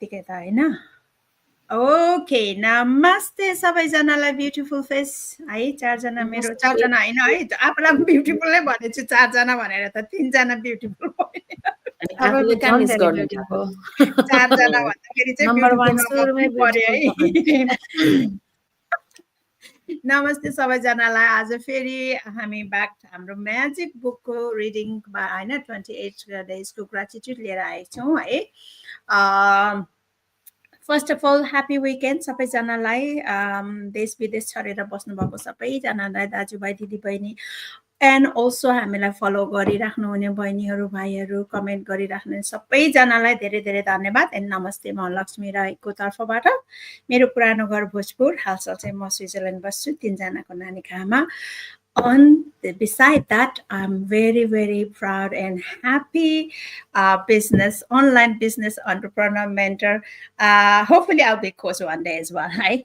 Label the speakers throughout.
Speaker 1: यत्तिकै त हैन ओके नमस्ते सबैजनालाई ब्युटिफुल फेस है चारजना मेरो चारजना हैन है आफूलाई ब्युटिफुलै भनेछु चारजना भनेर त तीनजना ब्युटिफुल
Speaker 2: आफूले काम मिस गर्नु भएको
Speaker 1: चारजना भन्दाखेरि चाहिँ ब्युटिफुल नम्बर पर्यो है नमस्ते सबैजनालाई आज फेरि हामी ब्याक हाम्रो म्याजिक बुकको रिडिङमा हैन 28 डेजको ग्र्याटिट्युड लिएर आएका छौँ है first of all happy weekend सबैजनालाई देश विदेश छरेर बस्नुभएको सबैजनालाई दाजुभाइ दिदीबहिनी एन्ड अल्सो हामीलाई फलो गरिराख्नुहुने बहिनीहरू भाइहरू कमेन्ट गरिराख्नु सबैजनालाई धेरै धेरै धन्यवाद एन्ड नमस्ते म लक्ष्मी राईको तर्फबाट मेरो पुरानो घर भोजपुर हालसाल चाहिँ म स्विजरल्यान्ड बस्छु तीनजनाको नानीको आमा beside that, I'm very, very proud and happy online business entrepreneur mentor. Hopefully, I'll be coach one day as well. Hi.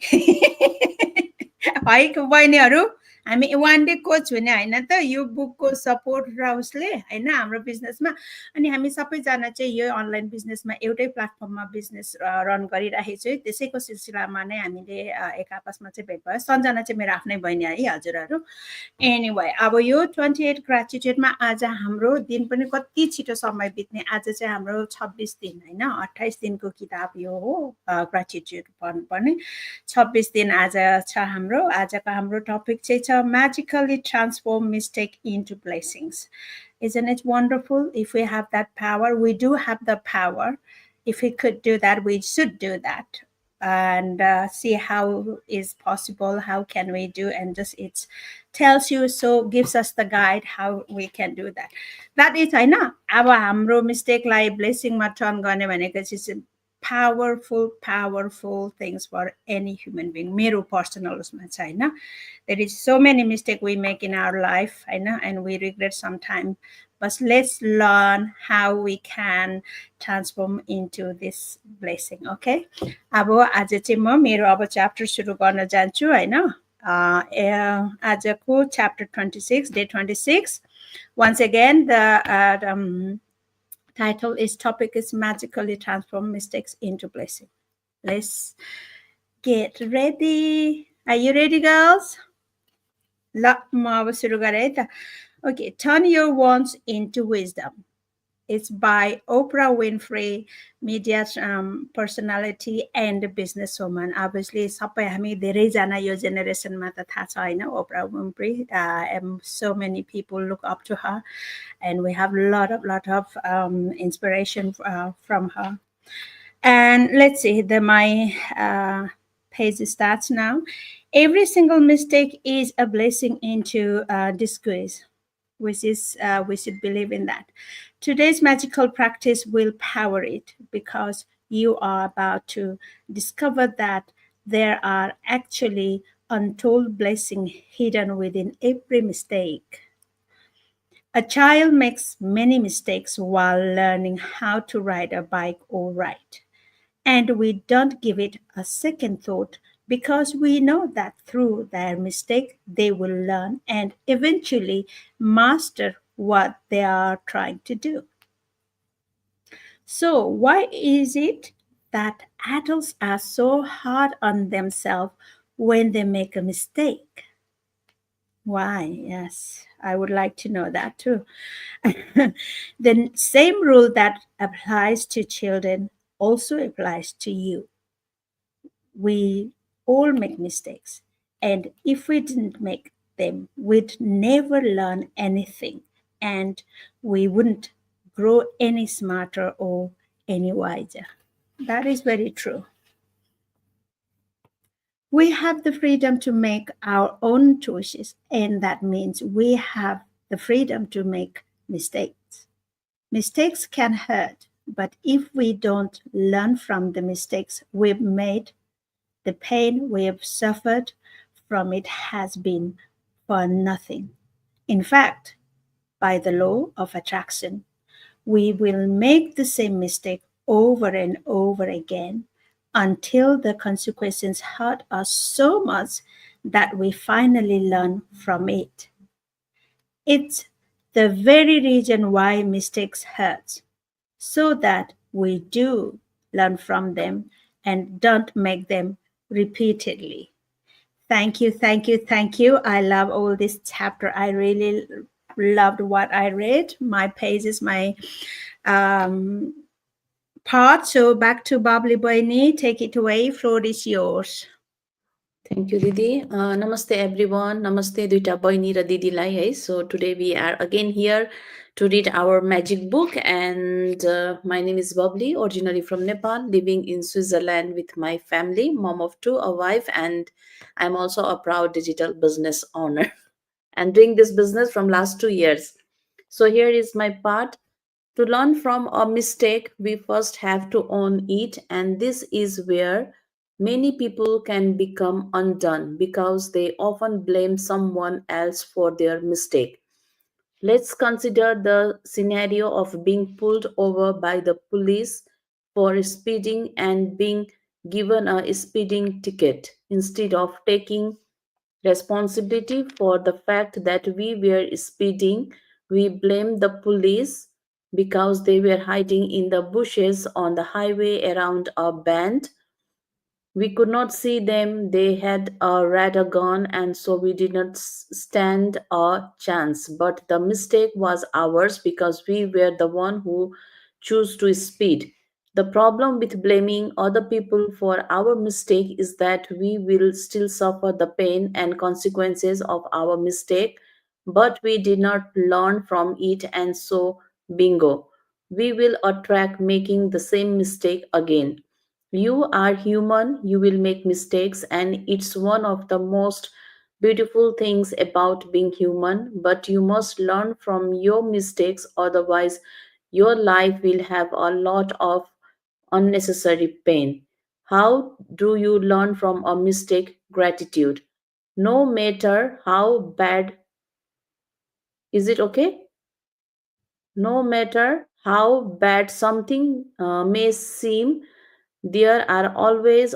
Speaker 1: हामी वान डे कोच हुने हैन त यो बुकको सपोर्ट र उसले हैन हाम्रो बिजनेसमा अनि हामी सबैजना चाहिँ यो अनलाइन बिजनेसमा एउटै प्लेटफर्ममा बिजनेस रन गरिरहेको छु त्यसैको सिलसिलामा नै हामीले एक आपसमा चाहिँ भेट भयो सञ्जना चाहिँ मेरो आफ्नै बहिनी है हजुरहरू एनीवे अब यो 28 ग्र्याटिट्युडमा आज हाम्रो दिन पनि कति छिटो समय बित्ने आज चाहिँ हाम्रो 26 दिन हैन 28 दिनको किताब यो हो ग्र्याटिट्युड भन्नुपर्ने 26 दिन आज छ हाम्रो आजको हाम्रो टपिक चाहिँ छ magically transform mistake into blessings. Isn't it wonderful? If we have that power, we do have the power. If we could do that, we should do that and see how is possible. How can we do? And just it tells you, so gives us the guide how we can do that. That is, I know. Our hamro mistake like blessing ma turn गर्ने भनेको चाहिँ powerful things for any human being. Mero personal usma cha haina. There is so many mistakes we make in our life, haina, and we regret sometimes. But let's learn how we can transform into this blessing. Okay? Abo आज चाहिँ म मेरो अब chapter सुरु गर्न जान्छु हैन आजको chapter 26 day 26. Once again the title is topic is magically transform mistakes into blessing. Let's get ready. Are you ready, girls? Okay, turn your wants into wisdom. It's by Oprah Winfrey, media personality and businesswoman. Obviously, sabai hami धेरै जना यो जेनेरेसनमा त थाहा छ हैन Oprah Winfrey. So many people look up to her, and we have a lot of inspiration from her. And let's see, my page starts now. Every single mistake is a blessing into disguise, which is we should believe in that. Today's magical practice will power it because you are about to discover that there are actually untold blessings hidden within every mistake. A child makes many mistakes while learning how to ride a bike or write, and we don't give it a second thought because we know that through their mistake they will learn and eventually master what they are trying to do. So why is it that adults are so hard on themselves when they make a mistake? Why? Yes, I would like to know that too. The same rule that applies to children also applies to you. We all make mistakes, and if we didn't make them, we'd never learn anything, and we wouldn't grow any smarter or any wiser. That is very true. We have the freedom to make our own choices, and that means we have the freedom to make mistakes. Mistakes can hurt, but if we don't learn from the mistakes we've made, the pain we have suffered from it has been for nothing. In fact, by the law of attraction, we will make the same mistake over and over again until the consequences hurt us so much that we finally learn from it. It's the very reason why mistakes hurt, so that we do learn from them, and don't make them repeatedly. Thank you, thank you, thank you. I love all this chapter. I really loved what I read. My pages, my um, part. So back to Babli Boini. Take it away. Floor is yours.
Speaker 2: Thank you, Didi. Namaste, everyone. Namaste, duita baini ra Didi lai hai. So today we are again here to read our magic book, and my name is Babli, originally from Nepal, living in Switzerland with my family, mom of two, a wife, and I'm also a proud digital business owner and doing this business from last 2 years. So here is my part. To learn from a mistake, we first have to own it, and this is where many people can become undone because they often blame someone else for their mistake. Let's consider the scenario of being pulled over by the police for speeding and being given a speeding ticket. Instead of taking responsibility for the fact that we were speeding, we blame the police because they were hiding in the bushes on the highway around a bend. We could not see them, they had a radar gun, and so we did not stand a chance. But the mistake was ours because we were the one who chose to speed. The problem with blaming other people for our mistake is that we will still suffer the pain and consequences of our mistake, but we did not learn from it, and so, bingo, we will attract making the same mistake again. You are human, you will make mistakes, and it's one of the most beautiful things about being human. But you must learn from your mistakes, otherwise, your life will have a lot of unnecessary pain. How do you learn from a mistake? Gratitude. No matter how bad, is it okay? No matter how bad something may seem, there are always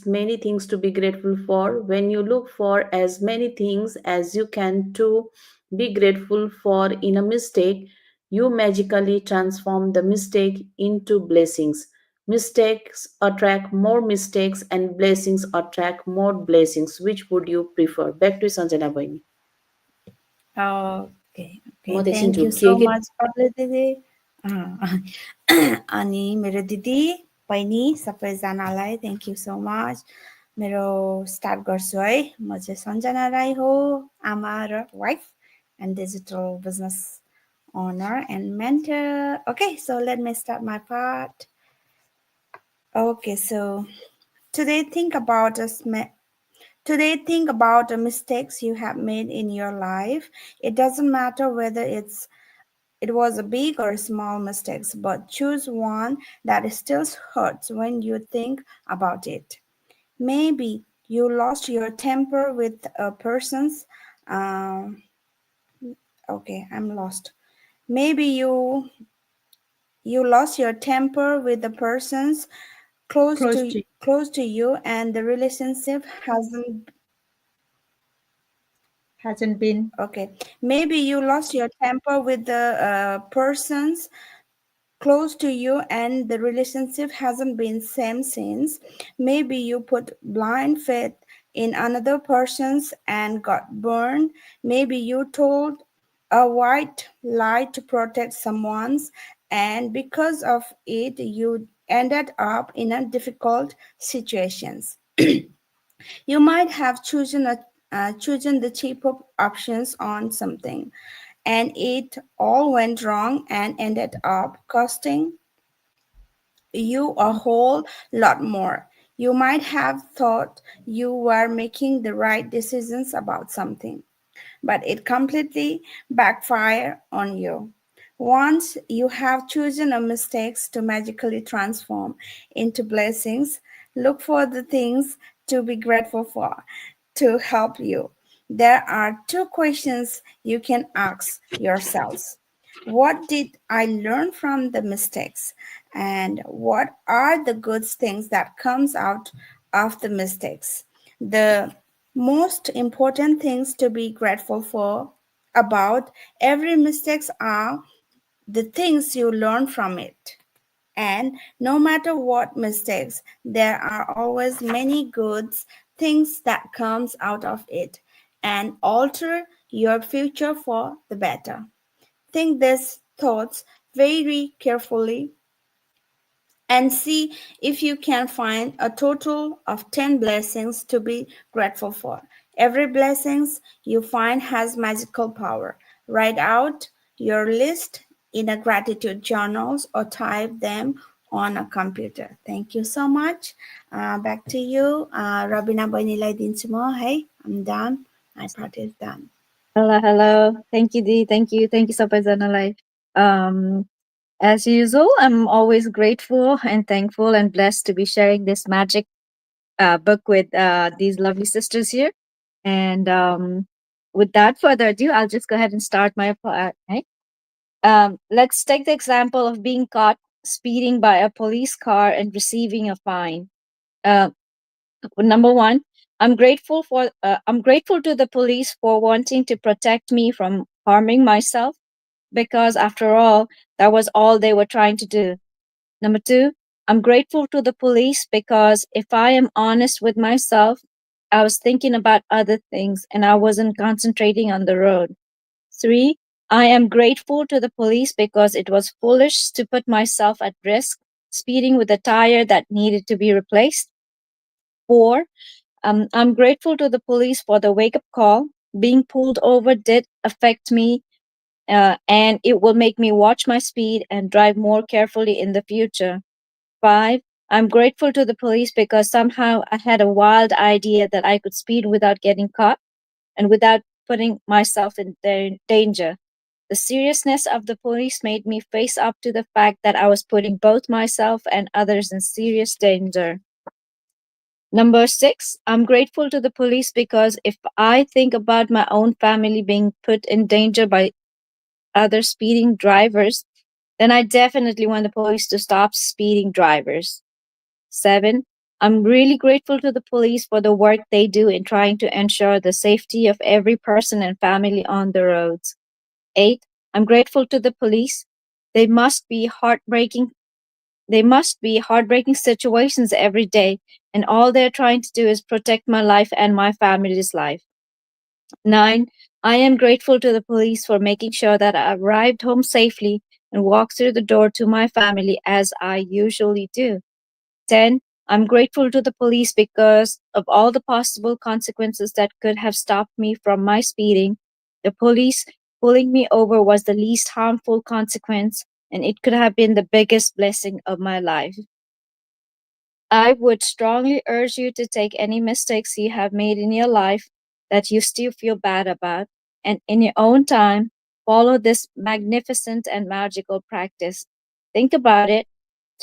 Speaker 2: many things to be grateful for. When you look for as many things as you can to be grateful for in a mistake, you magically transform the mistake into blessings. Mistakes attract more mistakes, and blessings attract more blessings. Which would you prefer? Back to Sanjana Bhaini.
Speaker 1: Okay,
Speaker 2: म
Speaker 1: okay.
Speaker 2: एकछिन
Speaker 1: Thank you
Speaker 2: झुक्किएँ
Speaker 1: so
Speaker 2: कि
Speaker 1: much, Babli Didi. अनि मेरो दिदी बहिनी सबैजनालाई thank you so much. मेरो start गर्छु है. म चाहिँ सञ्जना राई हो, आमा र wife and digital business owner and mentor. Okay, so let me start my part. Okay, so today think about us. Today, think about the mistakes you have made in your life. It doesn't matter whether it was a big or small mistakes, but choose one that still hurts when you think about it. Maybe you lost your temper with a person's. Um, okay, I'm lost. Maybe you lost your temper with the person's Close to close to you, and the relationship hasn't been. Okay, maybe you lost your temper with the persons close to you and the relationship hasn't been same since. Maybe you put blind faith in another person's and got burned. Maybe you told a white lie to protect someone's, and because of it you ended up in a difficult situations. You might have chosen the cheaper options on something, and it all went wrong and ended up costing you a whole lot more. You might have thought you were making the right decisions about something, but it completely backfire on you. Once you have chosen a mistakes to magically transform into blessings, look for the things to be grateful for to help you. There are two questions you can ask yourselves. What did I learn from the mistakes? And what are the good things that comes out of the mistakes? The most important things to be grateful for about every mistakes are the things you learn from it
Speaker 3: And no matter what mistakes, there are always many good things that comes out of it and alter your future for the better. Think these thoughts very carefully and see if you can find a total of 10 blessings to be grateful for. Every blessings you find has magical power. Write out your list in a gratitude journals or type them on a computer. Thank you so much. Back to you. Rabina बहिनीलाई दिन्छु म है. I'm done. My part is done.
Speaker 4: Hello, hello. Thank you, Dee. Thank you so much, Zanalai. Um, as usual, I'm always grateful and thankful and blessed to be sharing this magic book with these lovely sisters here. And without further ado, I'll just go ahead and start my part. Right? Let's take the example of being caught speeding by a police car and receiving a fine. Number one, I'm grateful to the police for wanting to protect me from harming myself, because after all, that was all they were trying to do. Number two, I'm grateful to the police because if I am honest with myself, I was thinking about other things and I wasn't concentrating on the road. Three, I am grateful to the police because it was foolish to put myself at risk speeding with a tire that needed to be replaced. Four, I'm grateful to the police for the wake up call. Being pulled over did affect me, and it will make me watch my speed and drive more carefully in the future. Five, I'm grateful to the police because somehow I had a wild idea that I could speed without getting caught and without putting myself in danger. The seriousness of the police made me face up to the fact that I was putting both myself and others in serious danger. Number six, I'm grateful to the police because if I think about my own family being put in danger by other speeding drivers, then I definitely want the police to stop speeding drivers. Seven, I'm really grateful to the police for the work they do in trying to ensure the safety of every person and family on the roads. Eight, I'm grateful to the police. They must be heartbreaking situations every day, and all they're trying to do is protect my life and my family's life. 9. I am grateful to the police for making sure that I arrived home safely and walked through the door to my family as I usually do. 10. I'm grateful to the police because of all the possible consequences that could have stopped me from my speeding. The police pulling me over was the least harmful consequence, and it could have been the biggest blessing of my life. I would strongly urge you to take any mistakes you have made in your life that you still feel bad about, and in your own time, follow this magnificent and magical practice. Think about it.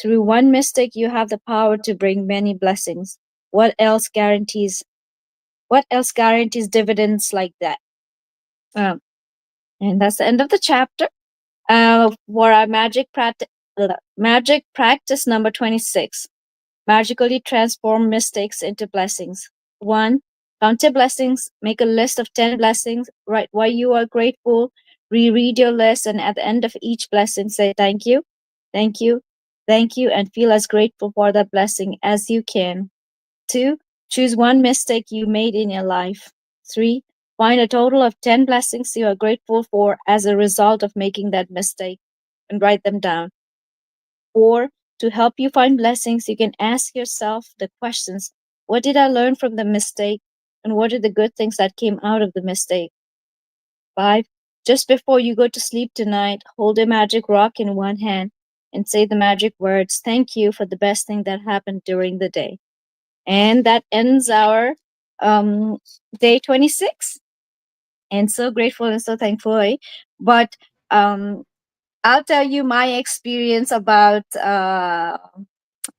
Speaker 4: Through one mistake, you have the power to bring many blessings. What else guarantees? What else guarantees dividends like that? And that's the end of the chapter. For our magic practice number 26. Magically transform mistakes into blessings. 1. Count your blessings. Make a list of 10 blessings. Write why you are grateful. Reread your list, and at the end of each blessing, say thank you, thank you, thank you, and feel as grateful for that blessing as you can. 2. Choose one mistake you made in your life. 3. Find a total of 10 blessings you are grateful for as a result of making that mistake and write them down. 4. To help you find blessings, you can ask yourself the questions: what did I learn from the mistake? And what are the good things that came out of the mistake? 5. Just before you go to sleep tonight, hold a magic rock in one hand and say the magic words, thank you for the best thing that happened during the day. And that ends our day 26. And so grateful and so thankful. But I'll tell you my experience about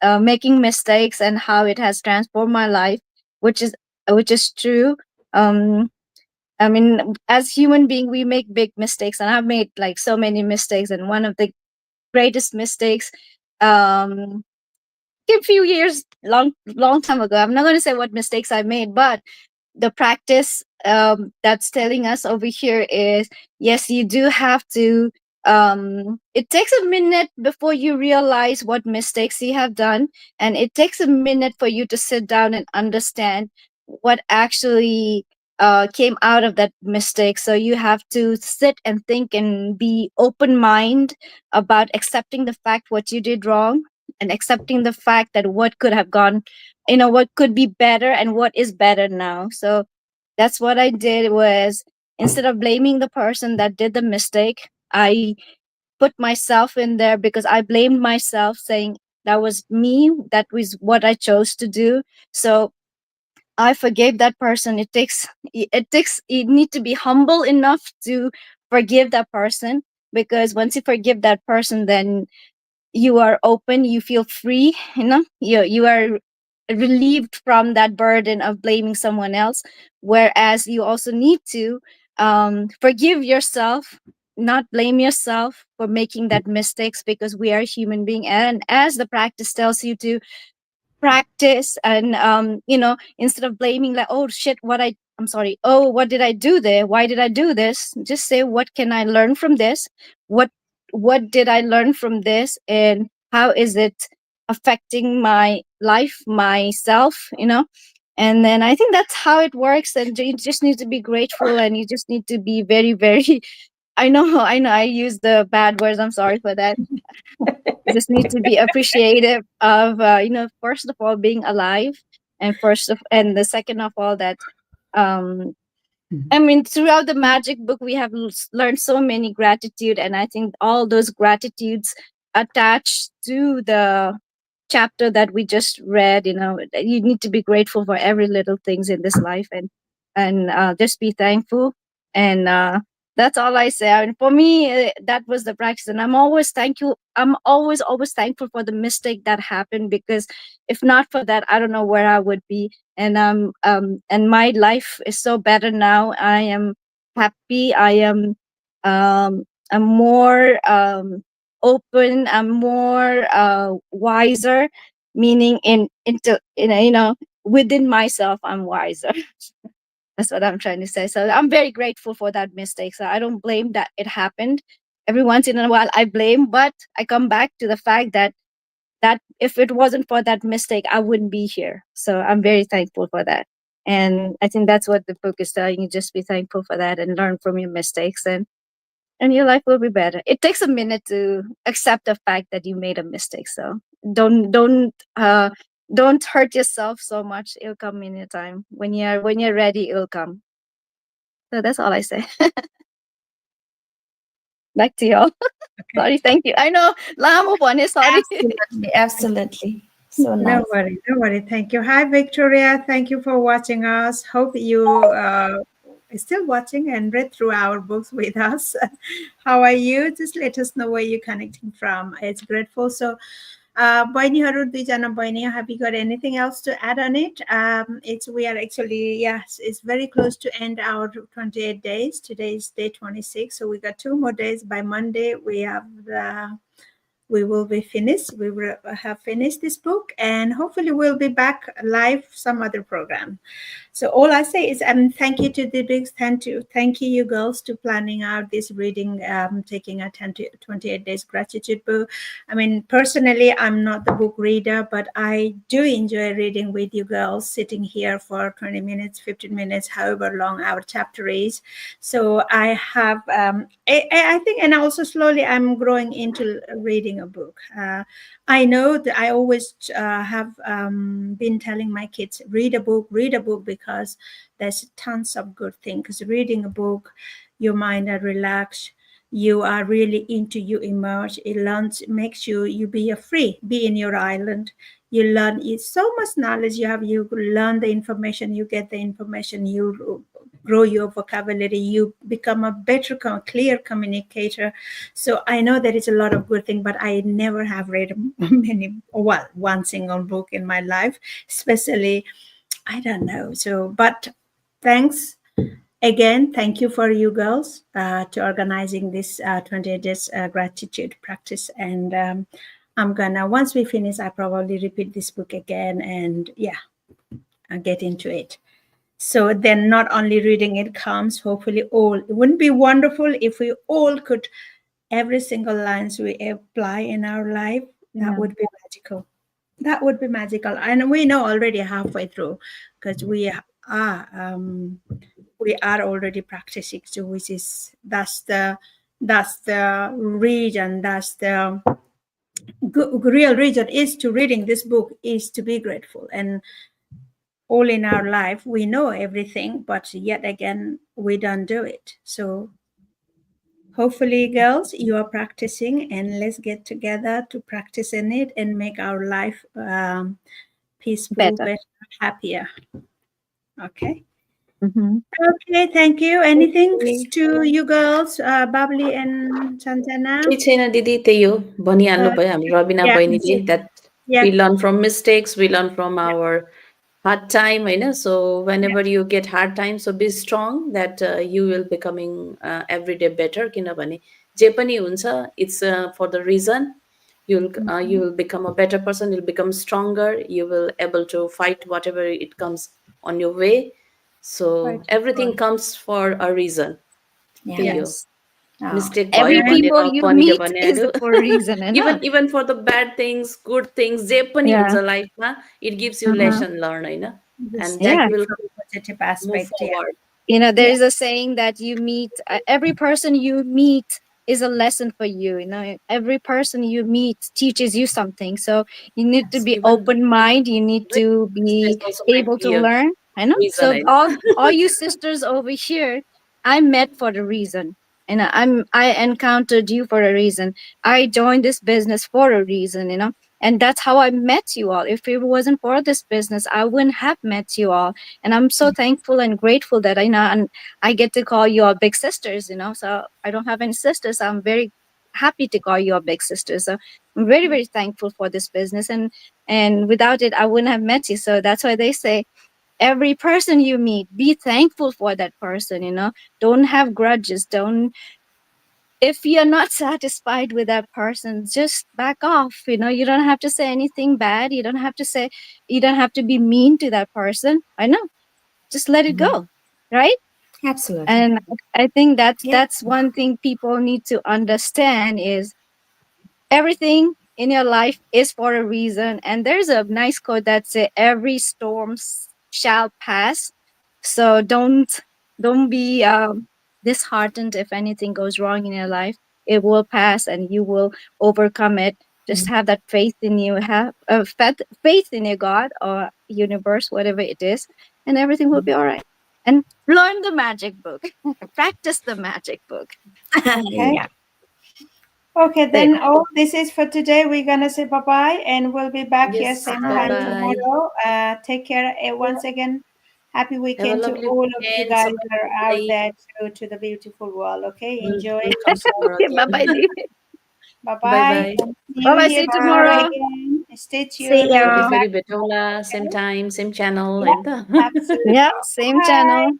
Speaker 4: making mistakes and how it has transformed my life, which is true. I mean, as human being, we make big mistakes, and I've made like so many mistakes. And one of the greatest mistakes, a few years, long time ago. I'm not going to say what mistakes I made, but the practice that's telling us over here is yes, you do have to it takes a minute before you realize what mistakes you have done, and it takes a minute for you to sit down and understand what actually came out of that mistake. So you have to sit and think and be open mind about accepting the fact what you did wrong, and accepting the fact that what could have gone, what could be better and what is better now. So that's what I did, was instead of blaming the person that did the mistake, I put myself in there, because I blamed myself, saying that was me, that was what I chose to do. So I forgave that person. You need to be humble enough to forgive that person, because once you forgive that person, then you are open, you feel free, you are relieved from that burden of blaming someone else. Whereas you also need to forgive yourself, not blame yourself for making that mistakes, because we are human being. And as the practice tells you to practice, and instead of blaming, like, oh shit, I'm sorry, oh, what did I do there, why did I do this, just say, what can I learn from this, what what did I learn from this, and how is it affecting my life, myself, and then I think that's how it works. And you just need to be grateful, and you just need to be very, very I know I use the bad words, I'm sorry for that. You just need to be appreciative of first of all, being alive, and the second of all, that um I mean, throughout the magic book, we have learned so many gratitude, and I think all those gratitudes attached to the chapter that we just read. You need to be grateful for every little things in this life, and just be thankful. And that's all I say. I mean, for me, that was the practice, and I'm always thankful. I'm always thankful for the mistake that happened, because if not for that, I don't know where I would be. And my life is so better now. I am happy. I'm more open. I'm more wiser, meaning within myself, I'm wiser. That's what I'm trying to say. So I'm very grateful for that mistake. So I don't blame that it happened. Every once in a while I blame, but I come back to the fact that if it wasn't for that mistake, I wouldn't be here. So I'm very thankful for that. And I think that's what the book is telling you. Just be thankful for that and learn from your mistakes, and your life will be better. It takes a minute to accept the fact that you made a mistake. So don't hurt yourself so much. It'll come in your time. When you're ready, it'll come. So that's all I say. Back to y'all. Sorry, thank you. I know, lama po ni, sorry.
Speaker 3: Absolutely. So nice.
Speaker 1: No worry. Thank you. Hi, Victoria. Thank you for watching us. Hope you are still watching and read through our books with us. How are you? Just let us know where you're connecting from. It's grateful. So, बहिनीहरू दुईजना बहिनी, have you got anything else to add on it? We are actually, yes, it's very close to end our 28 days. Today is day 26, so we got 2 more days. By Monday, we will be finished. We will have finished this book, and hopefully we'll be back live some other program. So all I say is thank you to the bigs. Thank you girls to planning out this reading, taking a 28 days gratitude book. I mean, personally, I'm not the book reader, but I do enjoy reading with you girls, sitting here for 20 minutes, 15 minutes, however long our chapter is. So I have, I think, and also slowly I'm growing into reading a book. I know that I always have been telling my kids, read a book, because there's tons of good things. Because reading a book, your mind are relaxed, you are really into, you immerse, it makes you be free, be in your island. You learn, it's so much knowledge you have, you learn the information, you get the information, you grow your vocabulary, you become a better, clear communicator. So I know there is a lot of good thing, but I never have read one single book in my life, especially, I don't know. So, but thanks again. Thank you for you girls to organizing this 28 days gratitude practice. And I'm gonna, once we finish, I probably repeat this book again, and I'll get into it. So then not only reading it comes, hopefully all, it wouldn't be wonderful if we all could every single lines we apply in our life, that
Speaker 4: Yeah.
Speaker 1: would be magical. That would be magical. And we know already halfway through because we are already practicing. So which is that's the reason, that's the real reason is to reading this book is to be grateful. And all in our life we know everything, but yet again we don't do it. So hopefully, girls, you are practicing, and let's get together to practice in it and make our life peaceful,
Speaker 4: Better.
Speaker 1: better, happier. Okay.
Speaker 4: Mm-hmm.
Speaker 1: Okay, thank you. Anything
Speaker 3: Okay.
Speaker 1: to you girls, Babli and Chantana?
Speaker 2: केही छैन दिदी, त्यही हो भनिहाल्नु
Speaker 1: Uh,
Speaker 2: भयो हाम्रो Rabina
Speaker 1: yeah,
Speaker 2: बहिनीले, that
Speaker 1: yeah,
Speaker 2: we learn from mistakes, we learn from our hard time, होइन? So whenever you get hard time, so be strong that you will becoming every day better, किनभने जे पनि हुन्छ, it's for the reason. You will become a better person, you'll become stronger, you will able to fight whatever it comes on your way. So
Speaker 1: right.
Speaker 2: everything comes for a reason.
Speaker 3: Yeah.
Speaker 2: त्यही हो.
Speaker 1: Yes.
Speaker 2: Mistake
Speaker 4: Every
Speaker 2: भयो
Speaker 1: And
Speaker 2: भनेर
Speaker 4: people you
Speaker 2: बनिले
Speaker 4: meet is
Speaker 2: भनिहाल्यो.
Speaker 4: for a reason, you know?
Speaker 2: Even for the bad things, good things, जे पनि
Speaker 4: Yeah.
Speaker 2: हुन्छ लाइफमा, it gives you
Speaker 4: Uh-huh.
Speaker 2: lesson learn, होइन?
Speaker 1: just
Speaker 2: And
Speaker 1: take
Speaker 2: that
Speaker 4: Yeah.
Speaker 1: it
Speaker 2: will
Speaker 1: from a positive
Speaker 2: move
Speaker 1: aspect. Yeah.
Speaker 2: forward.
Speaker 4: There
Speaker 1: Yeah.
Speaker 4: is a saying that you meet, every person you meet is a lesson for you. Every person you meet teaches you something. So you need to
Speaker 1: Yes.
Speaker 4: be
Speaker 2: Even
Speaker 4: open mind. You need
Speaker 2: great
Speaker 4: to
Speaker 2: mistakes
Speaker 4: be
Speaker 2: also might
Speaker 4: able to
Speaker 2: be a
Speaker 4: learn. I know.
Speaker 2: reason,
Speaker 4: So
Speaker 2: होइन?
Speaker 4: all you sisters over here, I met for a reason. And I encountered you for a reason. I joined this business for a reason. And that's how I met you all. If it wasn't for this business, I wouldn't have met you all. And I'm so thankful and grateful that I know and I get to call you all big sisters. So I don't have any sisters. So I'm very happy to call you all big sisters. So I'm very, very thankful for this business. And without it, I wouldn't have met you. So that's why they say every person you meet, be thankful for that person. Don't have grudges. Don't If you're not satisfied with that person, just back off. You don't have to say anything bad. You don't have to be mean to that person. I know. Just let it go. Right?
Speaker 3: Absolutely.
Speaker 4: And I think that's
Speaker 3: Yep.
Speaker 4: that's one thing people need to understand is everything in your life is for a reason. And there's a nice quote that says every storm shall pass. So don't be disheartened if anything goes wrong in your life. It will pass and you will overcome it. Just have that faith in you. Have faith in your God or universe, whatever it is, and everything will be all right. And learn the magic book. Practice the magic book.
Speaker 1: Okay.
Speaker 3: Yeah.
Speaker 1: Okay,
Speaker 4: There.
Speaker 1: then this is for today. We're gonna say bye-bye and we'll be back here
Speaker 2: Yes,
Speaker 1: same
Speaker 2: bye
Speaker 1: time
Speaker 3: Bye.
Speaker 2: bye.
Speaker 1: tomorrow. Take care once again. Happy
Speaker 2: Have a
Speaker 1: weekend to
Speaker 2: lovely
Speaker 1: all of you
Speaker 2: weekend.
Speaker 1: guys
Speaker 2: Sabay
Speaker 1: that are out
Speaker 2: bye.
Speaker 1: there to the beautiful world. Okay, enjoy.
Speaker 2: We'll come tomorrow
Speaker 4: Okay, bye bye.
Speaker 2: again. Bye
Speaker 1: Bye-bye.
Speaker 2: bye.
Speaker 1: And see
Speaker 4: Bye
Speaker 1: you
Speaker 4: bye. See
Speaker 1: here
Speaker 4: you
Speaker 1: tomorrow
Speaker 3: Bye.
Speaker 4: tomorrow.
Speaker 1: again. Stay
Speaker 4: See
Speaker 1: tuned. We'll
Speaker 2: फेरि
Speaker 1: be
Speaker 4: ya.
Speaker 2: फेरि
Speaker 1: back.
Speaker 2: भेटौँला, same
Speaker 1: Okay?
Speaker 2: time, same channel,
Speaker 1: Yeah,
Speaker 2: होइन त?
Speaker 1: absolutely.
Speaker 4: Yeah, same
Speaker 1: Bye.
Speaker 4: channel.